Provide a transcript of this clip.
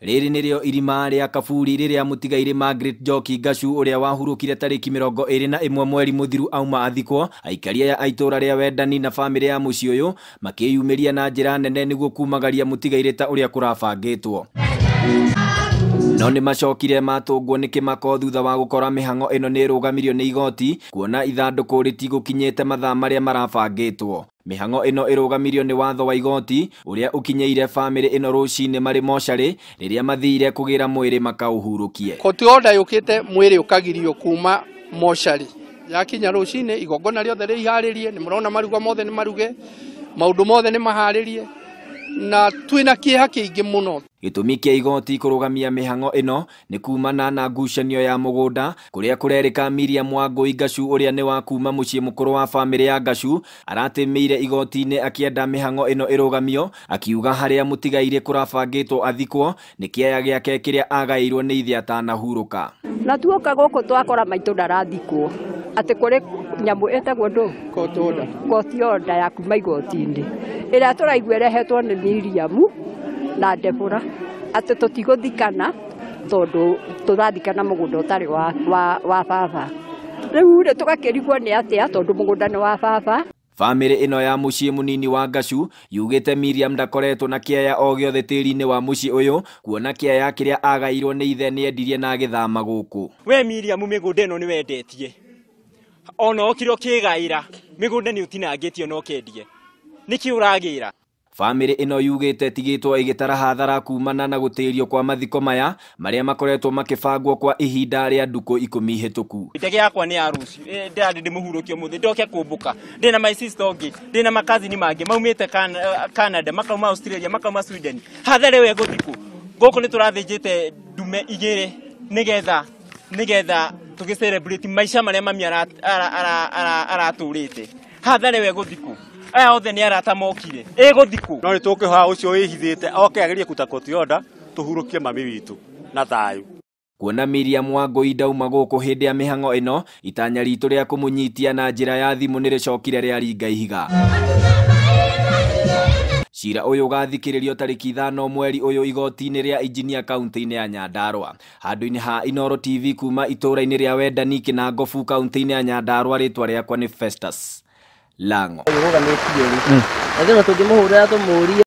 Riri nĩrĩo irima rĩa Kaburi rĩrĩa mũtigairĩ Margaret Njoki Ngashu ũrĩa wahurũkire tarĩki 21 mweri mũthiru auma athikwo. Aikaria ya itũra rĩa Wendani na bamĩrĩ ya mũciĩ ũyũ makĩyumĩria na njĩra nene nĩguo kumagaria mũtigairĩ ta ũrĩa kũrabangĩtwo. No nĩ macokire matũngwo nĩ kĩmako thutha wa gũkora mĩhang'o ĩno nĩ ĩrũgamirio nĩ igoti kuona ithandũkũ rĩtigũkinyĩte mathaa marĩa marabangĩtwo. Mĩhang'o ĩno ĩrũgamirio nĩ watho wa igoti ũrĩa ũkinyĩire bamĩrĩ ĩno rũcinĩ marĩ mocarĩ rĩrĩa mathire kũgĩra mwĩrĩ makaũhurũkie. Court order yũkĩte mwĩrĩ ũkagirio kuma mocarĩ. Yakinya rũcinĩ igongona rĩothe rĩiharĩrie, nĩ mũrona maruga mothe nĩ maruge, maũndũ mothe nĩ maharĩrie na twĩna kĩeha kĩingĩ mũno. Gĩtũmi kĩa igoti kũrũgamia mĩhang'o ĩno nĩ kumana na ngucanio ya mũgũnda kũrĩa kũrerĩka Miriam Wangui Ngashu ũrĩa nĩ wa kuma mũciĩ mũkũrũ wa bamĩrĩ ya Ngashu aratĩmĩire igoti-inĩ akĩenda mĩhang'o ĩno ĩrũgamio, akiuga harĩa mũtigairĩ kũrabangĩtwo athikwo nĩ kĩaya gĩake kĩrĩa agaĩirwo nĩ ithe atanahurũka. Na tuoka gũkũ twakora maitũ ndarathikwo atĩ kũrĩ nyamũ etagwo ndũ court order ya kuma igoti-inĩ ĩrĩa tũraigua ĩrehetwo nĩ Miriam na Deborah atĩ tũtigũthikana tondũ tũrathikana mũgũnda ũtarĩ wa baba. Rĩu rĩ tũgakĩrigwo nĩ atĩa tondũ mũgũnda nĩ wa baba. Bamĩrĩ ĩno ya mũciĩ mũnini wa Ngashu yugĩte Miriam ndakoretwo na kĩaya o gĩothe tĩri-inĩ wa mũciĩ ũyũ kuona kĩaya kĩrĩa agaĩirwo nĩ ithe nĩendirie na agĩthama gũkũ. We Miriam mĩgũnda ĩno nĩwendetie, ona okire ũkĩgaĩra mĩgũnda nĩ ũtinangĩtio na ũkendie, nĩkĩ ũragĩra? Bamĩrĩ ĩno yugĩte tigĩtwo ĩgĩtara hathara kumana na gũtĩrio kwa mathiko maya marĩa makoretwo makĩbangwo kwa ihinda rĩa ndukũ 10 hĩtũku. Ndege yakwa nĩ ya rũciũ, ndĩrarĩ ndĩmũhurũkie mũthĩ ndoke kũmbũka. Ndĩna my sister ũngĩ, ndĩna makazini mangĩ maumĩte Canada, makauma Australia, makauma Sweden. Hathara we gũthikũ gũkũ nĩ tũrathĩnjĩte ndume igĩrĩ nĩgetha tũgĩcelebrate maica marĩa mami aratũrĩte. Hathara we gũthikũ aya othe nĩ arata mokire gũthikũ. No nĩ tũkĩhoya ũcio wĩhithĩte oke agerie kuta court order tũhurũkie mami witũ na thayũ. Kuona Miriam Wangui ndauma gũkũ hĩndĩ ya mĩhang'o ĩno, itanya ritũ rĩa kũmũnyitia na njĩra ya thimũ nĩrĩcokire rĩaringa ihiga. Cira ũyũ ũgathikĩrĩrio tarĩki 5 mweri ũyũ igoti-inĩ rĩa Injinia kaunti-inĩ ya Nyandarua. Handũ-inĩ ha Inooro TV kuma itũra-inĩ rĩa Wendani Kinangofu kaunti-inĩ ya Nyandarua, rĩtwa rĩakwa nĩ Festus Lango.